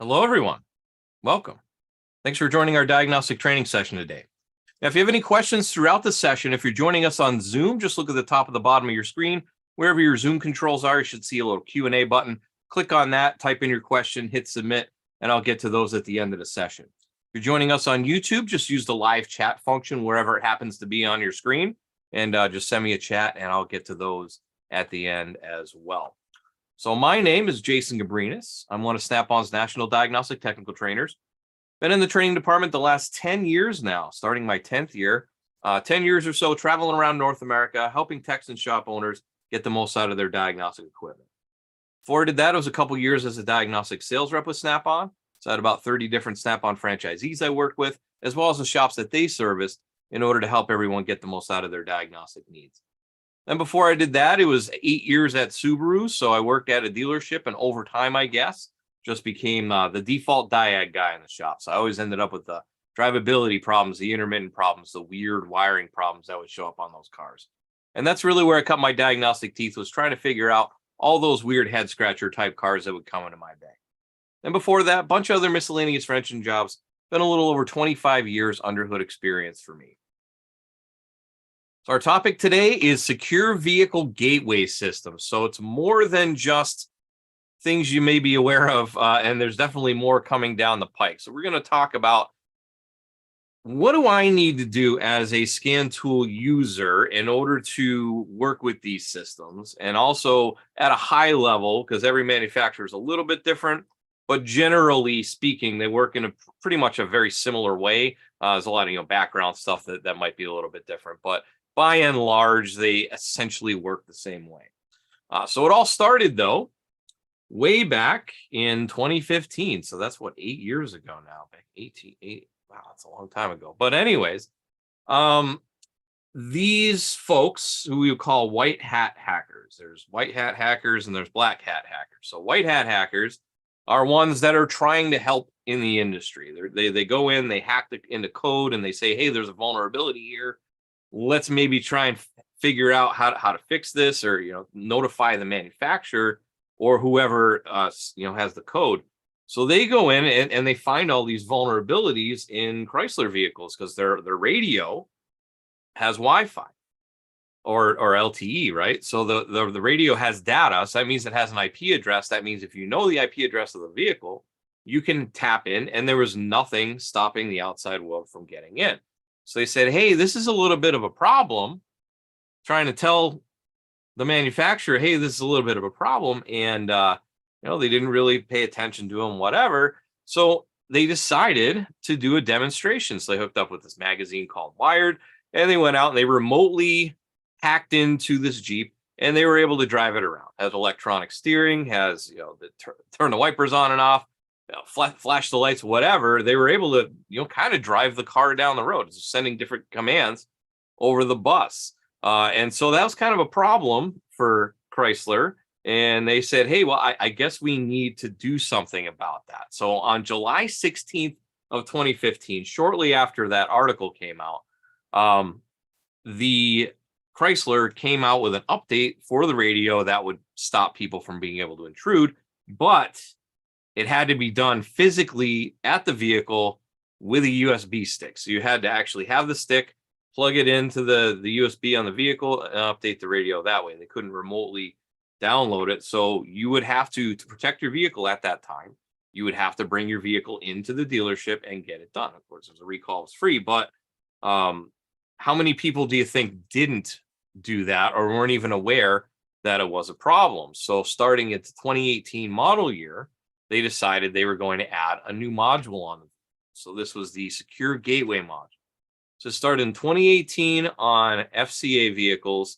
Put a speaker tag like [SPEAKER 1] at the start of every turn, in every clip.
[SPEAKER 1] Hello, everyone. Welcome. Thanks for joining our diagnostic training session today. Now, if you have any questions throughout the session, if you're joining us on Zoom, just look at the top of the bottom of your screen. Wherever your Zoom controls are, you should see a little Q&A button. Click on that, type in your question, hit submit, and I'll get to those at the end of the session. If you're joining us on YouTube, just use the live chat function wherever it happens to be on your screen, and just send me a chat, and I'll get to those at the end as well. So my name is Jason Gabrinas. I'm one of Snap-on's national diagnostic technical trainers. Been in the training department the last 10 years now, starting my 10th year. 10 years or so traveling around North America, helping techs and shop owners get the most out of their diagnostic equipment. Before I did that, it was a couple years as a diagnostic sales rep with Snap-on. So I had about 30 different Snap-on franchisees I worked with, as well as the shops that they serviced in order to help everyone get the most out of their diagnostic needs. And before I did that, it was 8 years at Subaru. So I worked at a dealership, and over time, I guess, just became the default diag guy in the shop. So I always ended up with the drivability problems, the intermittent problems, the weird wiring problems that would show up on those cars. And that's really where I cut my diagnostic teeth, was trying to figure out all those weird head scratcher type cars that would come into my bag. And before that, a bunch of other miscellaneous engine jobs. Been a little over 25 years under hood experience for me. So our topic today is secure vehicle gateway systems. So it's more than just things you may be aware of, and there's definitely more coming down the pike. So we're going to talk about, what do I need to do as a scan tool user in order to work with these systems? And also at a high level, because every manufacturer is a little bit different, but generally speaking, they work in a pretty much a very similar way. There's a lot of background stuff that might be a little bit different, but by and large, they essentially work the same way. So it all started, though, way back in 2015. So that's what, 8 years ago now. Back 18. Wow, that's a long time ago. But anyways, these folks who we call white hat hackers. There's white hat hackers and there's black hat hackers. So white hat hackers are ones that are trying to help in the industry. They go in, they hack into code, and they say, hey, there's a vulnerability here. Let's maybe try and figure out how to fix this, or notify the manufacturer or whoever has the code. So they go in and they find all these vulnerabilities in Chrysler vehicles because their radio has Wi-Fi or LTE, right? So the radio has data, so that means it has an IP address. That means if you know the IP address of the vehicle, you can tap in, and there was nothing stopping the outside world from getting in. So they said, hey, this is a little bit of a problem, trying to tell the manufacturer, hey, this is a little bit of a problem. And, they didn't really pay attention to them, whatever. So they decided to do a demonstration. So they hooked up with this magazine called Wired, and they went out and they remotely hacked into this Jeep, and they were able to drive it around. Has electronic steering, has, turn the wipers on and off, flash the lights, whatever. They were able to, kind of drive the car down the road, just sending different commands over the bus. And so that was kind of a problem for Chrysler. And they said, hey, well, I guess we need to do something about that. So on July 16th of 2015, shortly after that article came out, the Chrysler came out with an update for the radio that would stop people from being able to intrude, but it had to be done physically at the vehicle with a USB stick. So you had to actually have the stick, plug it into the USB on the vehicle, and update the radio that way. They couldn't remotely download it. So you would have to protect your vehicle at that time, you would have to bring your vehicle into the dealership and get it done. Of course, there's a recall, it's free, but how many people do you think didn't do that or weren't even aware that it was a problem? So starting at the 2018 model year, they decided they were going to add a new module on them. So this was the secure gateway module. So it started in 2018 on FCA vehicles,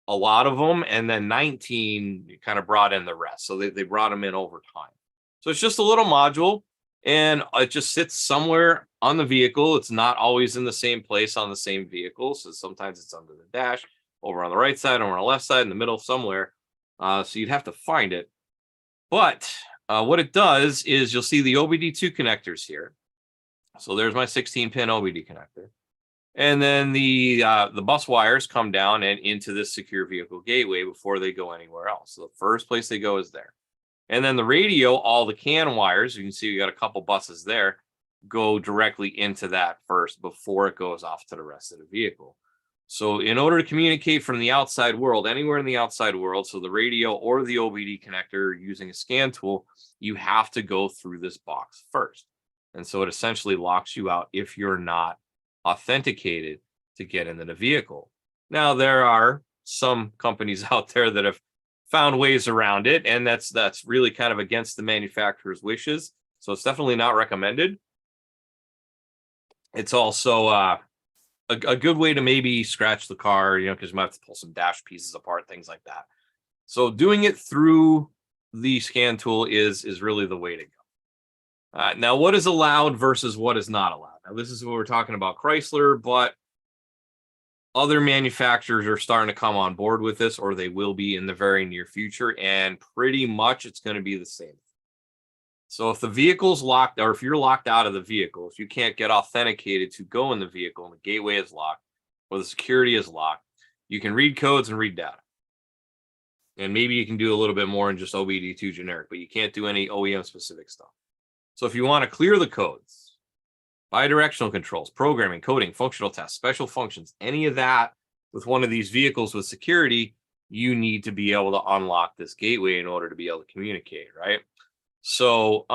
[SPEAKER 1] a lot of them, and then 19 kind of brought in the rest. So they brought them in over time. So it's just a little module, and it just sits somewhere on the vehicle. It's not always in the same place on the same vehicle. So sometimes it's under the dash, over on the right side, over on the left side, in the middle somewhere. So you'd have to find it. But what it does is, you'll see the OBD2 connectors here. So there's my 16-pin OBD connector. And then the bus wires come down and into this secure vehicle gateway before they go anywhere else. So the first place they go is there. And then the radio, all the CAN wires, you can see we got a couple buses there, go directly into that first before it goes off to the rest of the vehicle. So in order to communicate from the outside world, anywhere in the outside world, so the radio or the OBD connector using a scan tool, you have to go through this box first. And so it essentially locks you out if you're not authenticated to get into the vehicle. Now, there are some companies out there that have found ways around it, and that's really kind of against the manufacturer's wishes. So it's definitely not recommended. It's also a good way to maybe scratch the car, because you might have to pull some dash pieces apart, things like that. So doing it through the scan tool is really the way to go. Now, what is allowed versus what is not allowed? Now, this is what we're talking about Chrysler, but other manufacturers are starting to come on board with this, or they will be in the very near future, and pretty much it's going to be the same. So if the vehicle's locked, or if you're locked out of the vehicle, if you can't get authenticated to go in the vehicle and the gateway is locked or the security is locked, you can read codes and read data. And maybe you can do a little bit more in just OBD2 generic, but you can't do any OEM specific stuff. So if you want to clear the codes, bidirectional controls, programming, coding, functional tests, special functions, any of that with one of these vehicles with security, you need to be able to unlock this gateway in order to be able to communicate, right? So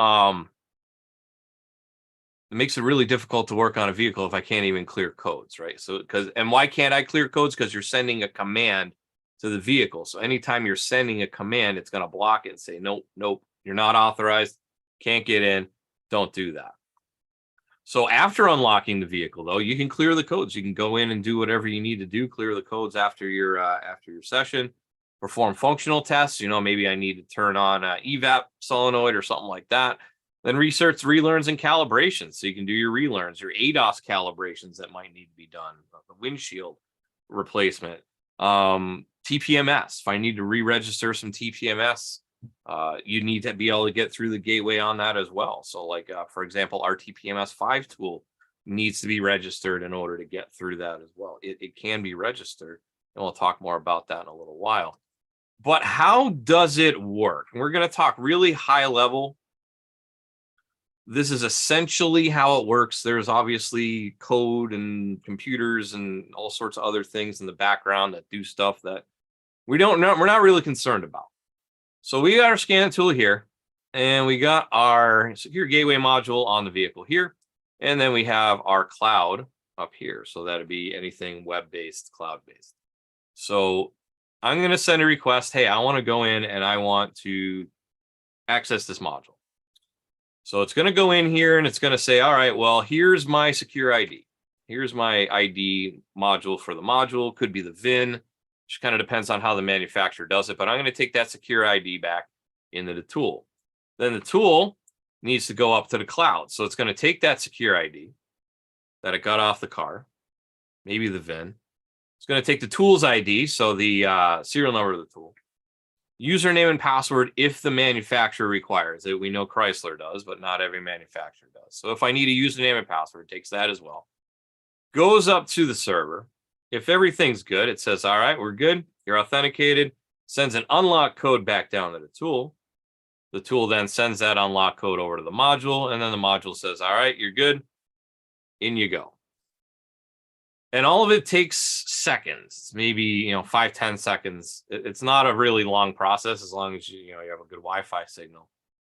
[SPEAKER 1] it makes it really difficult to work on a vehicle if I can't even clear codes, right? So and why can't I clear codes? Because you're sending a command to the vehicle. So anytime you're sending a command, it's going to block it and say, nope, you're not authorized, can't get in, don't do that. So after unlocking the vehicle, though, you can clear the codes. You can go in and do whatever you need to do, clear the codes after your session. Perform functional tests. Maybe I need to turn on evap solenoid or something like that. Then research relearns and calibrations. So you can do your relearns, your ADOS calibrations that might need to be done, the windshield replacement, TPMS. If I need to re-register some TPMS, you need to be able to get through the gateway on that as well. So for example, our TPMS 5 tool needs to be registered in order to get through that as well. It can be registered, and we'll talk more about that in a little while. But how does it work? And we're going to talk really high level. This is essentially how it works. There's obviously code and computers and all sorts of other things in the background that do stuff that we're not really concerned about. So we got our scan tool here, and we got our secure gateway module on the vehicle here. And then we have our cloud up here. So that'd be anything web-based, cloud-based. So I'm going to send a request. Hey, I want to go in and I want to access this module. So it's going to go in here and it's going to say, all right, well, here's my secure ID. Here's my ID module for the module. Could be the VIN, which kind of depends on how the manufacturer does it. But I'm going to take that secure ID back into the tool. Then the tool needs to go up to the cloud. So it's going to take that secure ID that it got off the car, maybe the VIN. It's going to take the tool's ID, so the serial number of the tool, username and password if the manufacturer requires it. We know Chrysler does, but not every manufacturer does. So if I need a username and password, it takes that as well. Goes up to the server. If everything's good, it says, all right, we're good. You're authenticated. Sends an unlock code back down to the tool. The tool then sends that unlock code over to the module, and then the module says, all right, you're good. In you go. And all of it takes seconds, maybe 5-10 seconds. It's not a really long process as long as you have a good Wi-Fi signal.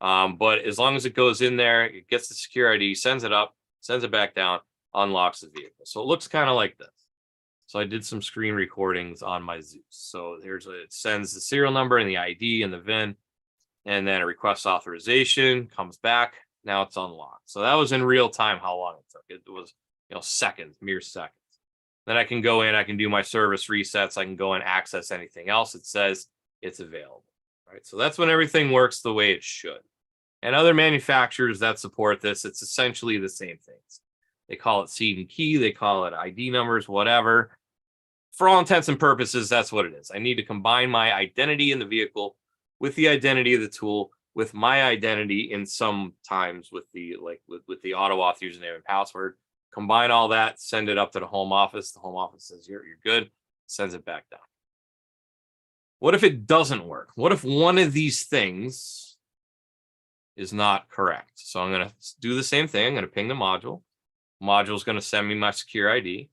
[SPEAKER 1] But as long as it goes in there, it gets the secure ID, sends it up, sends it back down, unlocks the vehicle. So it looks kind of like this. So I did some screen recordings on my Zeus. So it sends the serial number and the ID and the VIN, and then it requests authorization, comes back. Now it's unlocked. So that was in real time how long it took. It was seconds, mere seconds. Then I can go in, I can do my service resets. I can go and access anything else. It says it's available, right? So that's when everything works the way it should. And other manufacturers that support this, it's essentially the same things. They call it seed and key. They call it ID numbers, whatever. For all intents and purposes, that's what it is. I need to combine my identity in the vehicle with the identity of the tool, with my identity in sometimes with the AutoAuth username and password. Combine all that, send it up to the home office. The home office says you're good, sends it back down. What if it doesn't work? What if one of these things is not correct. So I'm going to do the same thing. I'm going to ping the module. Module is going to send me my secure ID,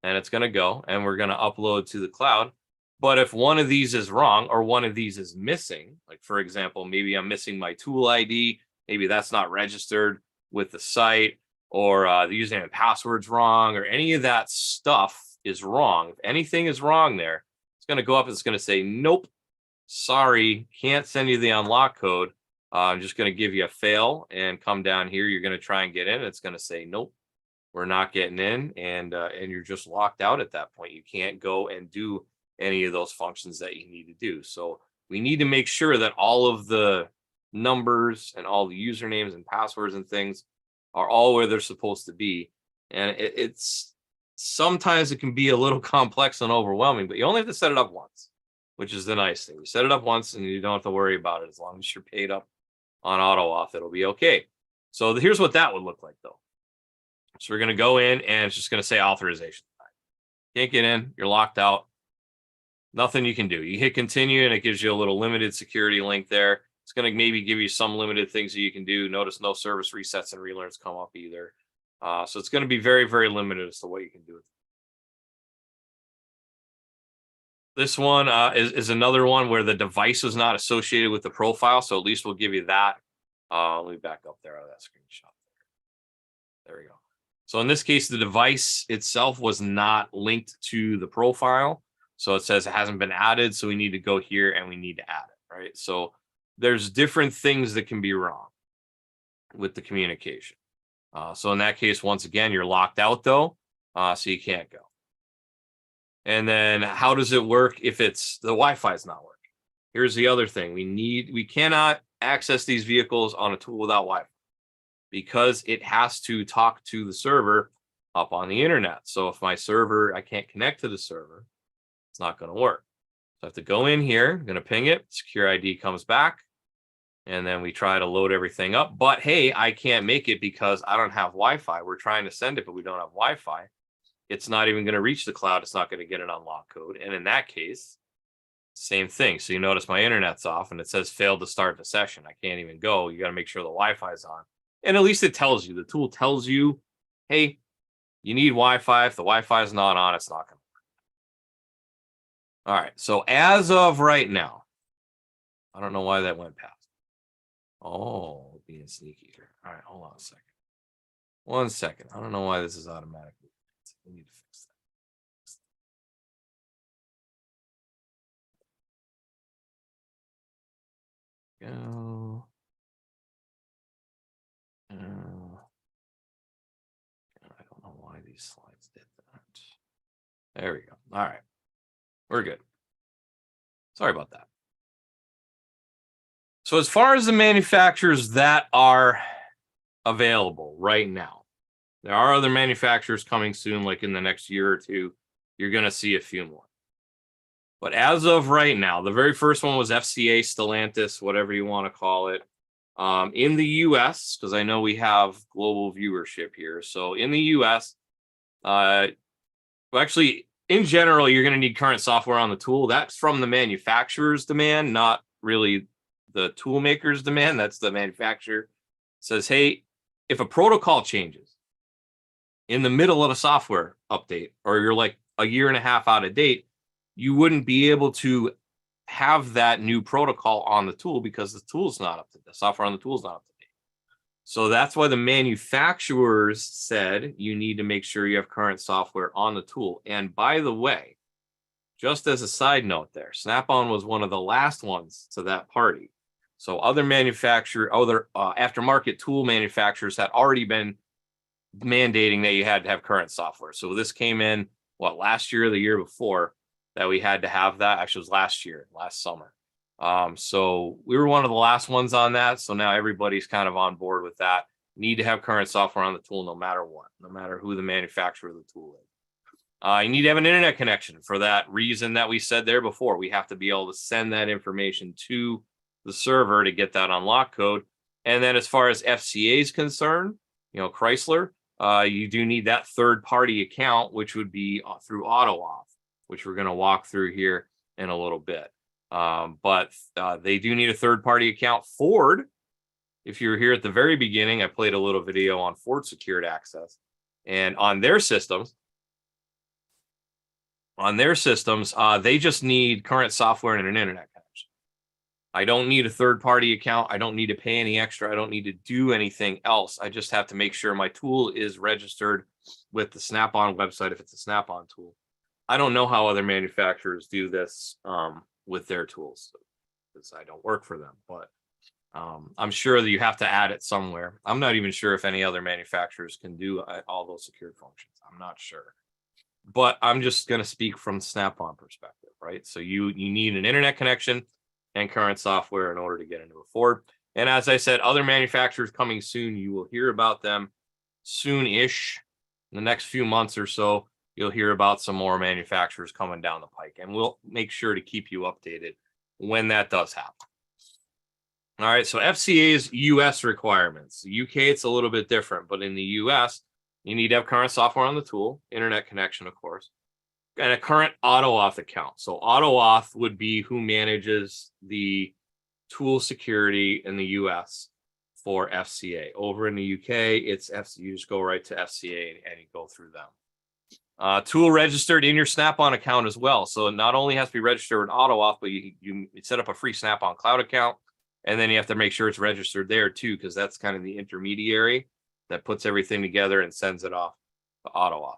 [SPEAKER 1] and it's going to go, and we're going to upload to the cloud. But if one of these is wrong or one of these is missing, like for example, maybe I'm missing my tool ID, maybe that's not registered with the site, or the username and password's wrong, or any of that stuff is wrong. If anything is wrong there, it's going to go up and it's going to say, nope, sorry, can't send you the unlock code. I'm just going to give you a fail, and come down here. You're going to try and get in. It's going to say, nope, we're not getting in, and you're just locked out at that point. You can't go and do any of those functions that you need to do. So we need to make sure that all of the numbers and all the usernames and passwords and things are all where they're supposed to be. And it's sometimes it can be a little complex and overwhelming, but you only have to set it up once, which is the nice thing. You set it up once and you don't have to worry about it. As long as you're paid up on AutoAuth, it'll be okay. So here's what that would look like though. So we're going to go in, and it's just going to say authorization. Can't get in, you're locked out. Nothing you can do. You hit continue, and it gives you a little limited security link there. It's going to maybe give you some limited things that you can do. Notice no service resets and relearns come up either. So it's going to be very, very limited as to what you can do with it. This one is another one where the device is not associated with the profile. So at least we'll give you that. Let me back up there out of that screenshot. There we go. So in this case, the device itself was not linked to the profile. So it says it hasn't been added. So we need to go here and we need to add it, right? So there's different things that can be wrong with the communication. So in that case, once again, you're locked out though, so you can't go. And then how does it work if it's the Wi-Fi is not working? Here's the other thing. We cannot access these vehicles on a tool without Wi-Fi, because it has to talk to the server up on the internet. So if my server, I can't connect to the server, it's not going to work. So I have to go in here, I'm going to ping it, secure ID comes back, and then we try to load everything up. But hey, I can't make it because I don't have Wi-Fi. We're trying to send it, but we don't have Wi-Fi. It's not even going to reach the cloud. It's not going to get an unlock code. And in that case, same thing. So you notice my internet's off and it says failed to start the session. I can't even go. You got to make sure the Wi-Fi is on. And at least it tells you, the tool tells you, hey, you need Wi-Fi. If the Wi-Fi is not on, it's not going to work. All right. So as of right now, I don't know why that went past. Oh, being sneaky here. All right. Hold on a second. 1 second. I don't know why this is automatically. We need to fix that. Go. I don't know why these slides did that. There we go. All right. We're good. Sorry about that. So as far as the manufacturers that are available right now, there are other manufacturers coming soon, like in the next year or two. You're going to see a few more. But as of right now, the very first one was FCA, Stellantis, whatever you want to call it. In the US, because I know we have global viewership here. So in the US, well, actually, in general, you're going to need current software on the tool. That's from the manufacturer's demand, not really the tool maker's demand. That's the manufacturer says, hey, if a protocol changes in the middle of a software update, or you're like a year and a half out of date, you wouldn't be able to have that new protocol on the tool because the tool's not up to the software on the tool is not up to date. So that's why the manufacturers said you need to make sure you have current software on the tool. And by the way, just as a side note there, Snap-on was one of the last ones to that party. So other aftermarket tool manufacturers had already been mandating that you had to have current software. So this came in, last year or the year before, that we had to have that. Actually, it was last summer. So we were one of the last ones on that. So now everybody's kind of on board with that. Need to have current software on the tool no matter what, no matter who the manufacturer of the tool is. You need to have an internet connection for that reason that we said there before. We have to be able to send that information to the server to get that unlock code. And then as far as FCA is concerned, Chrysler, you do need that third-party account, which would be through AutoOff, which we're going to walk through here in a little bit. But they do need a third-party account. Ford if you're here at the very beginning, I played a little video on Ford Secured Access, and on their systems, they just need current software and an internet connection. I don't need a third-party account. I don't need to pay any extra. I don't need to do anything else. I just have to make sure my tool is registered with the Snap-on website if it's a Snap-on tool. I don't know how other manufacturers do this with their tools, because I don't work for them, but I'm sure that you have to add it somewhere. I'm not even sure if any other manufacturers can do all those secured functions. I'm not sure. But I'm just going to speak from Snap-on perspective, right? So you need an internet connection and current software in order to get into a Ford. And as I said, other manufacturers coming soon, you will hear about them soon-ish. In the next few months or so, you'll hear about some more manufacturers coming down the pike, and we'll make sure to keep you updated when that does happen. All right, so FCA's US requirements. The UK, it's a little bit different, but in the US, you need to have current software on the tool, internet connection, of course, and a current AutoAuth account. So AutoAuth would be who manages the tool security in the US for FCA. Over in the UK, it's FCA. You just go right to FCA and you go through them. Tool registered in your Snap-on account as well. So it not only has to be registered in AutoAuth, but you set up a free Snap-on Cloud account, and then you have to make sure it's registered there too, because that's kind of the intermediary that puts everything together and sends it off to AutoOff.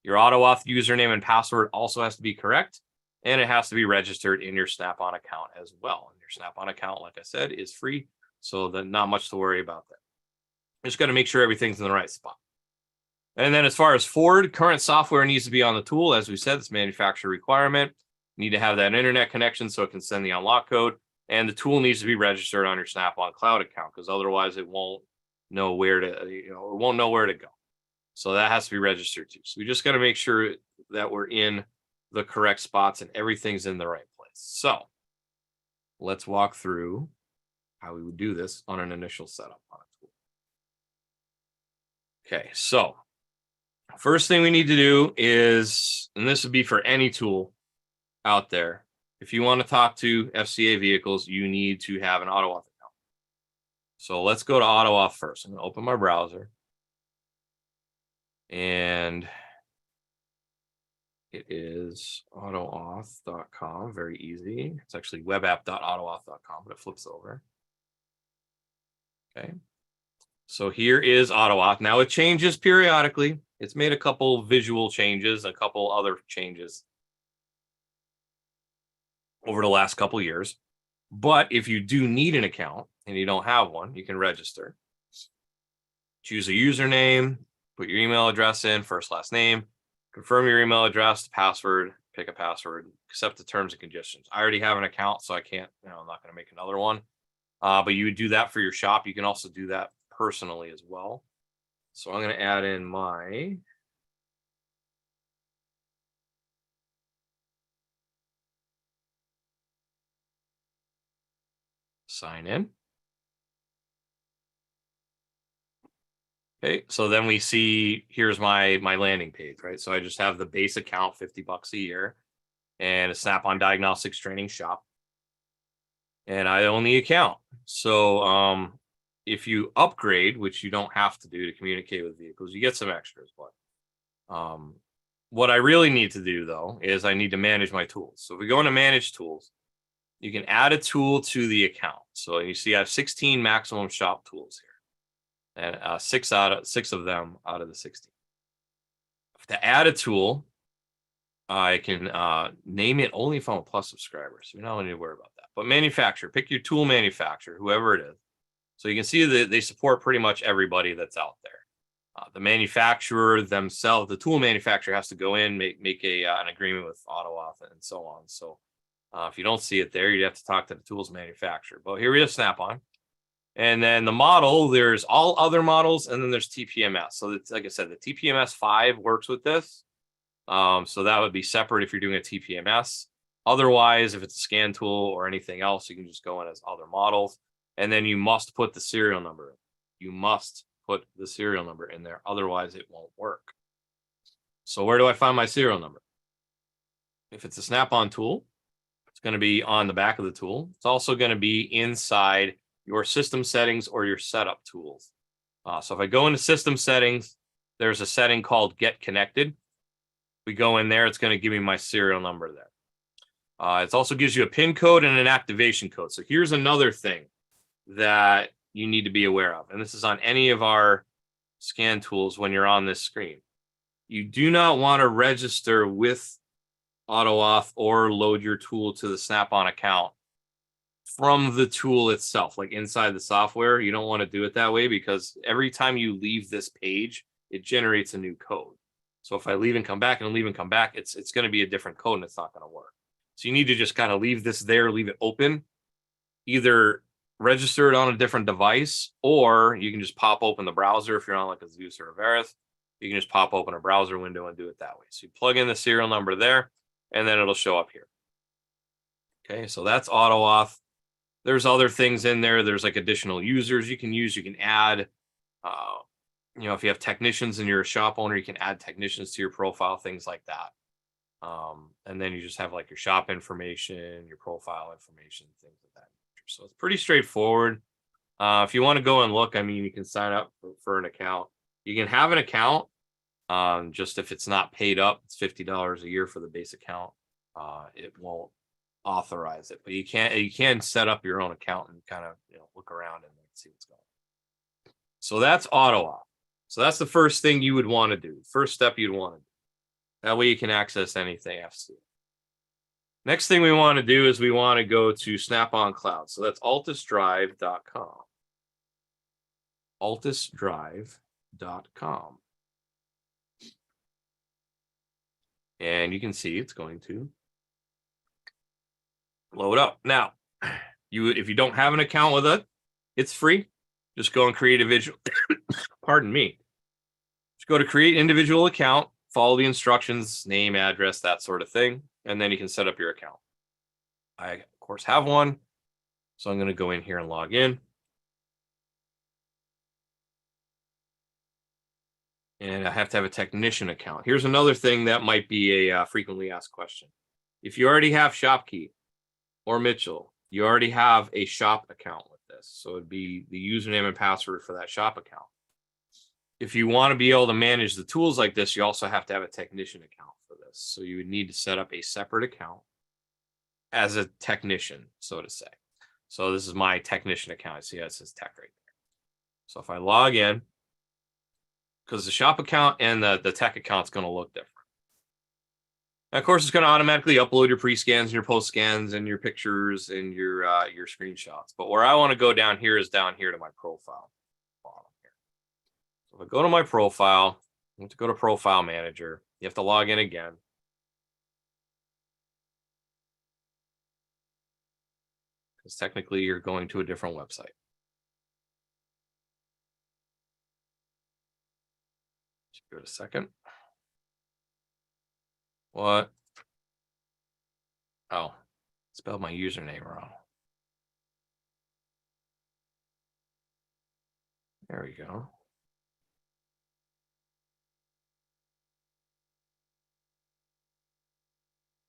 [SPEAKER 1] Your AutoOff username and password also has to be correct, and it has to be registered in your Snap-on account as well. And your Snap-on account, like I said, is free, so then not much to worry about there. Just got to make sure everything's in the right spot. And then as far as Ford, current software needs to be on the tool. As we said, it's manufacturer requirement. You need to have that internet connection so it can send the unlock code, and the tool needs to be registered on your Snap-on Cloud account, because otherwise it won't know where to, it won't know where to go. So that has to be registered too. So we just got to make sure that we're in the correct spots and everything's in the right place. So let's walk through how we would do this on an initial setup on a tool. Okay, so first thing we need to do is, and this would be for any tool out there, if you want to talk to FCA vehicles, you need to have an AutoAuth account. So let's go to AutoAuth first. I'm going to open my browser. And it is AutoAuth.com. Very easy. It's actually webapp.autoauth.com, but it flips over. Okay. So here is AutoAuth. Now it changes periodically. It's made a couple visual changes, a couple other changes over the last couple years. But if you do need an account and you don't have one, you can register. Choose a username, put your email address in, first, last name, confirm your email address, password, pick a password, accept the terms and conditions. I already have an account, so I can't, I'm not going to make another one. But you would do that for your shop. You can also do that personally as well. So I'm going to add in my sign in. Okay, so then we see, here's my landing page, right? So I just have the base account, $50 a year, and a Snap-on Diagnostics Training Shop. And I own the account. So if you upgrade, which you don't have to do to communicate with vehicles, you get some extras. But what I really need to do, though, is I need to manage my tools. So if we go into Manage Tools, you can add a tool to the account. So you see I have 16 maximum shop tools here, and 6 of them out of the 16. To add a tool, I can name it only if I'm a Plus subscriber, so you're not going to worry about that. But manufacturer, pick your tool manufacturer, whoever it is. So you can see that they support pretty much everybody that's out there. The manufacturer themselves, the tool manufacturer has to go in, make an agreement with AutoAuth and so on. So if you don't see it there, you'd have to talk to the tools manufacturer. But here we have Snap-on. And then the model, there's all other models, and then there's TPMS. So it's, like I said, the TPMS 5 works with this. So that would be separate if you're doing a TPMS. Otherwise, if it's a scan tool or anything else, you can just go in as other models. And then you must put the serial number in. You must put the serial number in there. Otherwise, it won't work. So where do I find my serial number? If it's a Snap-on tool, it's going to be on the back of the tool. It's also going to be inside your system settings or your setup tools. So if I go into system settings, there's a setting called Get Connected. We go in there, it's going to give me my serial number there. It also gives you a PIN code and an activation code. So here's another thing that you need to be aware of. And this is on any of our scan tools when you're on this screen. You do not want to register with AutoAuth or load your tool to the Snap-on account from the tool itself, like inside the software. You don't want to do it that way because every time you leave this page, it generates a new code. So if I leave and come back and leave and come back, it's going to be a different code and it's not going to work. So you need to just kind of leave this there, leave it open, either register it on a different device, or you can just pop open the browser. If you're on like a Zeus or a Verith, you can just pop open a browser window and do it that way. So you plug in the serial number there, and then it'll show up here. Okay, so that's AutoAuth. There's other things in there. There's like additional users you can use. You can add, if you have technicians and you're a shop owner, you can add technicians to your profile, things like that. And then you just have like your shop information, your profile information, things like that. So it's pretty straightforward. If you want to go and look, I mean, you can sign up for an account. You can have an account. Just if it's not paid up, it's $50 a year for the base account. It won't authorize it, but you can set up your own account and kind of look around and see what's going on. So that's AutoOff. So that's the first thing you would want to do. First step you'd want to do. That way you can access anything FC. Next thing we want to do is we want to go to Snapon Cloud. So that's altusdrive.com. altusdrive.com. And you can see it's going to load up. Now, if you don't have an account with it, it's free. Just go and create a visual. Pardon me. Just go to create individual account, follow the instructions, name, address, that sort of thing, and then you can set up your account. I, of course, have one. So I'm going to go in here and log in. And I have to have a technician account. Here's another thing that might be a frequently asked question. If you already have ShopKey or Mitchell, you already have a shop account with this. So it'd be the username and password for that shop account. If you want to be able to manage the tools like this, you also have to have a technician account for this. So you would need to set up a separate account as a technician, so to say. So this is my technician account. See how it says tech right there. So if I log in, because the shop account and the tech account is going to look different. And of course, it's going to automatically upload your pre-scans and your post-scans and your pictures and your screenshots. But where I want to go down here is down here to my profile. So if I go to my profile, I want to go to Profile Manager. You have to log in again. Because technically, you're going to a different website. Give it a second. What? Oh, spelled my username wrong. There we go.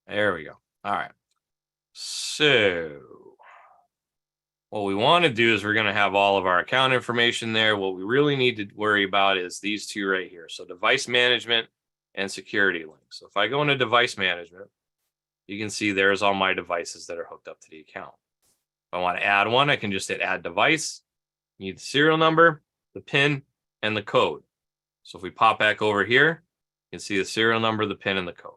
[SPEAKER 1] There we go. All right. So what we want to do is we're going to have all of our account information there. What we really need to worry about is these two right here. So device management and security links. So if I go into device management, you can see there's all my devices that are hooked up to the account. If I want to add one, I can just hit add device. You need the serial number, the PIN, and the code. So if we pop back over here, you can see the serial number, the PIN, and the code.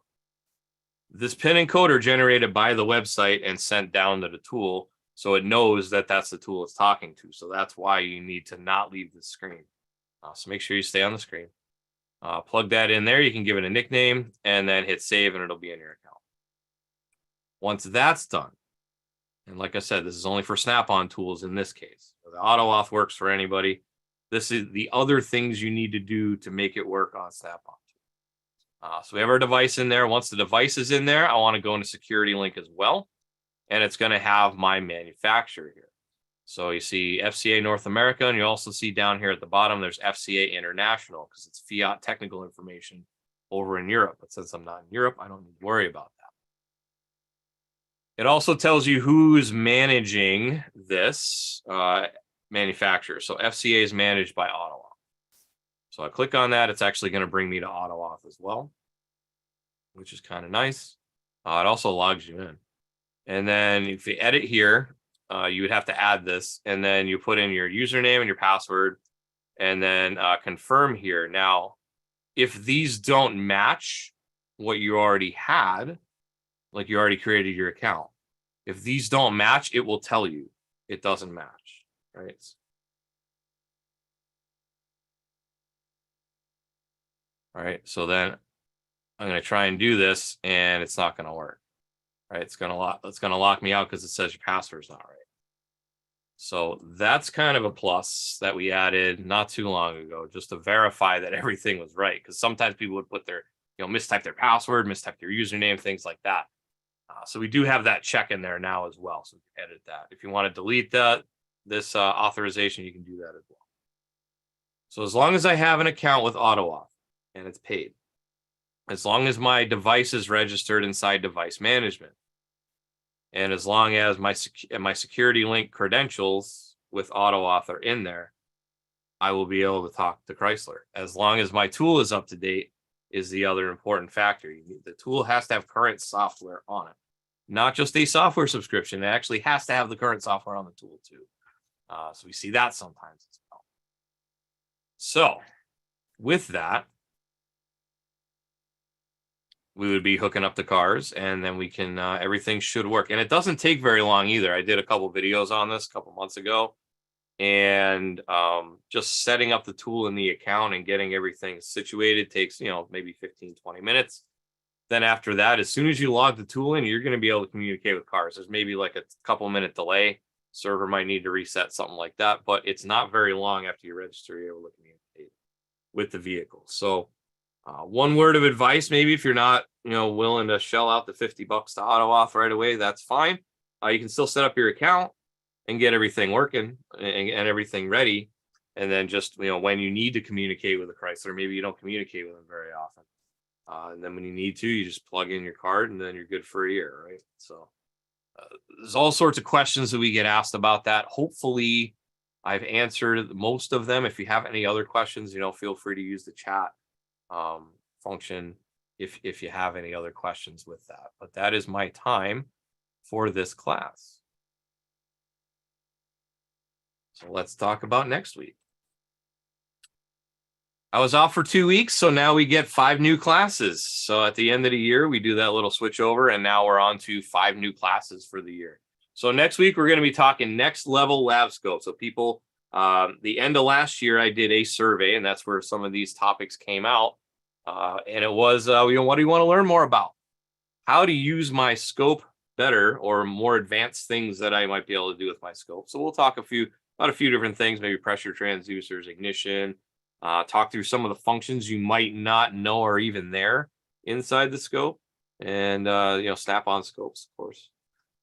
[SPEAKER 1] This PIN and code are generated by the website and sent down to the tool, so it knows that that's the tool it's talking to. So that's why you need to not leave the screen. So make sure you stay on the screen. Plug that in there. You can give it a nickname and then hit save, and it'll be in your account. Once that's done, and like I said, this is only for Snap-on tools in this case. So the AutoAuth works for anybody. This is the other things you need to do to make it work on Snap-on. So we have our device in there. Once the device is in there, I want to go into security link as well. And it's going to have my manufacturer here. So you see FCA North America, and you also see down here at the bottom, there's FCA International, because it's Fiat technical information over in Europe. But since I'm not in Europe, I don't need to worry about It also tells you who's managing this manufacturer. So FCA is managed by AutoOff. So I click on that. It's actually going to bring me to AutoAuth as well, which is kind of nice. It also logs you in. And then if you edit here, you would have to add this. And then you put in your username and your password and then confirm here. Now, if these don't match what you already had, like you already created your account, if these don't match, it will tell you it doesn't match, right? All right, so then I'm going to try and do this, and it's not going to work, right? It's going to lock me out because it says your password's not right. So that's kind of a plus that we added not too long ago, just to verify that everything was right. Because sometimes people would put their, mistype their password, mistype their username, things like that. So we do have that check in there now as well. So we can edit that. If you want to delete this authorization, you can do that as well. So as long as I have an account with AutoOff and it's paid, as long as my device is registered inside device management, and as long as my security link credentials with AutoAuth are in there, I will be able to talk to Chrysler. As long as my tool is up to date is the other important factor. The tool has to have current software on it, not just a software subscription. It actually has to have the current software on the tool too. So we see that sometimes as well. So with that, we would be hooking up the cars, and then we can, everything should work. And it doesn't take very long either. I did a couple videos on this a couple months ago, and just setting up the tool in the account and getting everything situated takes, maybe 15, 20 minutes. Then after that, as soon as you log the tool in, you're going to be able to communicate with cars. There's maybe like a couple minute delay. Server might need to reset, something like that, but it's not very long after you register, you're able to communicate with the vehicle. So one word of advice, maybe if you're not, willing to shell out the $50 to AutoAuth right away, that's fine. You can still set up your account and get everything working and everything ready. And then just, when you need to communicate with a Chrysler, maybe you don't communicate with them very often. And then when you need to, you just plug in your card and then you're good for a year, right? So there's all sorts of questions that we get asked about that. Hopefully I've answered most of them. If you have any other questions, feel free to use the chat function if you have any other questions with that. But that is my time for this class. So let's talk about next week. I was off for 2 weeks, so now we get 5 new classes. So at the end of the year, we do that little switch over, and now we're on to 5 new classes for the year. So next week, we're going to be talking next level lab scope. So people, the end of last year, I did a survey, and that's where some of these topics came out. And it was, what do you want to learn more about? How to use my scope better, or more advanced things that I might be able to do with my scope. So we'll talk about a few different things, maybe pressure transducers, ignition, talk through some of the functions you might not know are even there inside the scope, and Snap-on scopes, of course.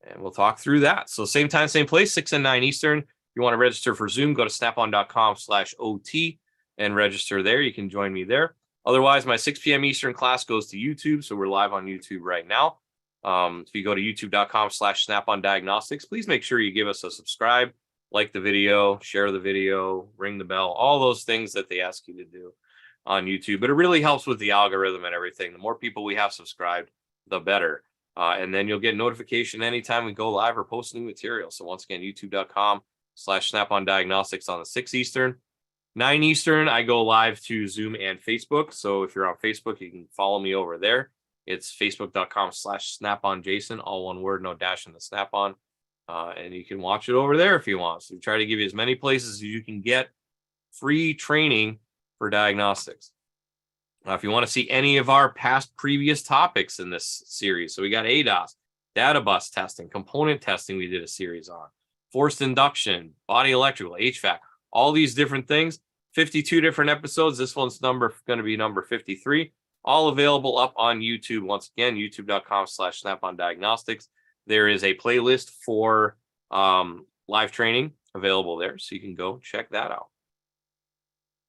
[SPEAKER 1] And we'll talk through that. So same time, same place, 6 and 9 Eastern. If you want to register for Zoom, go to snapon.com/OT and register there. You can join me there. Otherwise, my 6 p.m. Eastern class goes to YouTube. So we're live on YouTube right now. If you go to youtube.com/Snapon Diagnostics, please make sure you give us a subscribe, like the video, share the video, ring the bell, all those things that they ask you to do on YouTube. But it really helps with the algorithm and everything. The more people we have subscribed, the better. And then you'll get notification anytime we go live or post new material. So once again, youtube.com/Snapon Diagnostics on the 6 Eastern. 9 Eastern, I go live to Zoom and Facebook. So if you're on Facebook, you can follow me over there. It's facebook.com/SnaponJason, all one word, no dash in the Snap-on. And you can watch it over there if you want. So we try to give you as many places as you can get free training for diagnostics. If you want to see any of our previous topics in this series, so we got ADAS, data bus testing, component testing we did a series on, forced induction, body electrical, HVAC, all these different things, 52 different episodes. This one's going to be number 53, all available up on YouTube. Once again, youtube.com/Snapon Diagnostics. There is a playlist for live training available there, so you can go check that out.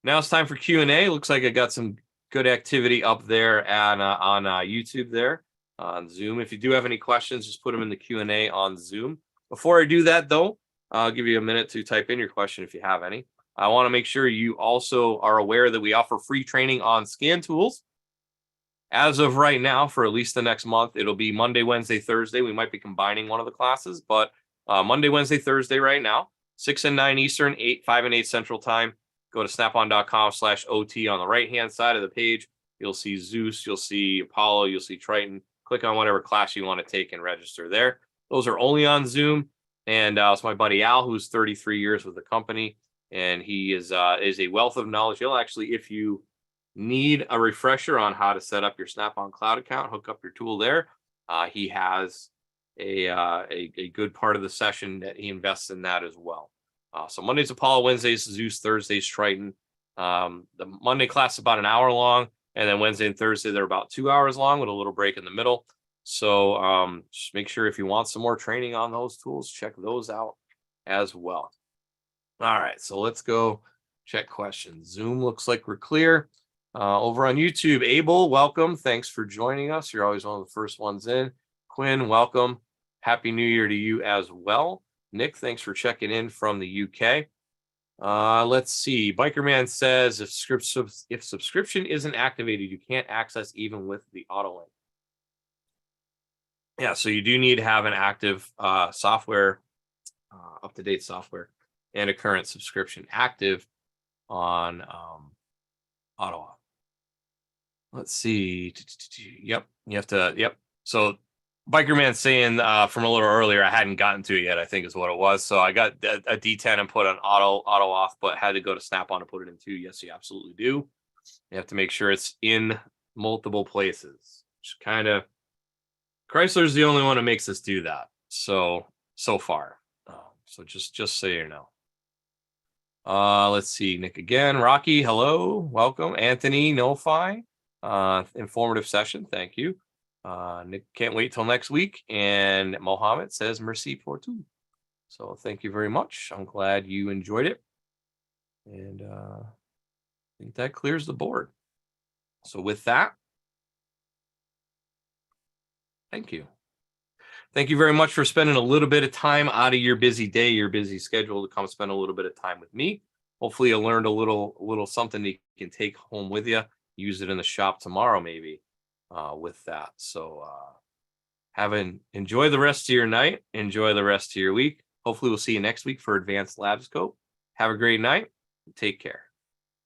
[SPEAKER 1] Now it's time for Q&A. Looks like I got some good activity up there on YouTube there. on Zoom. If you do have any questions, just put them in the Q&A on Zoom. Before I do that, though, I'll give you a minute to type in your question if you have any. I want to make sure you also are aware that we offer free training on scan tools. As of right now, for at least the next month, it'll be Monday, Wednesday, Thursday. We might be combining one of the classes, but Monday, Wednesday, Thursday right now, 6 and 9 Eastern, 5 and 8 Central Time. Go to snapon.com/OT on the right-hand side of the page. You'll see Zeus, you'll see Apollo, you'll see Triton. Click on whatever class you want to take and register there. Those are only on Zoom. And it's my buddy Al, who's 33 years with the company, and he is a wealth of knowledge. He'll actually, if you need a refresher on how to set up your Snapon Cloud account, hook up your tool there. He has a good part of the session that he invests in that as well. So Mondays Apollo, Wednesdays Zeus, Thursdays Triton. The Monday class is about an hour long, and then Wednesday and Thursday they're about 2 hours long with a little break in the middle. So just make sure if you want some more training on those tools, check those out as well. All right, so let's go check questions. Zoom looks like we're clear. Over on YouTube, Abel, welcome. Thanks for joining us. You're always one of the first ones in. Quinn, welcome. Happy New Year to you as well. Nick, thanks for checking in from the UK. Let's see. Bikerman says if subscription isn't activated, you can't access even with the auto link. Yeah, so you do need to have an active software, up-to-date software, and a current subscription active on AutoOff. Let's see. Yep, you have to. Yep. So Bikerman saying from a little earlier, I hadn't gotten to it yet, I think is what it was. So I got a D10 and put on AutoOff, but had to go to Snap-on to put it in too. Yes, you absolutely do. You have to make sure it's in multiple places. Which kind of Chrysler's the only one that makes us do that. So far. So just so you know. Let's see. Nick again. Rocky, hello. Welcome. Anthony, NoFi. Informative session. Thank you. Nick can't wait till next week. And Mohammed says merci pour tout. So thank you very much. I'm glad you enjoyed it. And I think that clears the board. So with that, thank you. Thank you very much for spending a little bit of time out of your busy day, your busy schedule to come spend a little bit of time with me. Hopefully you learned a little something that you can take home with you, use it in the shop tomorrow, maybe with that. So enjoy the rest of your night. Enjoy the rest of your week. Hopefully we'll see you next week for Advanced Lab Scope. Have a great night. Take care.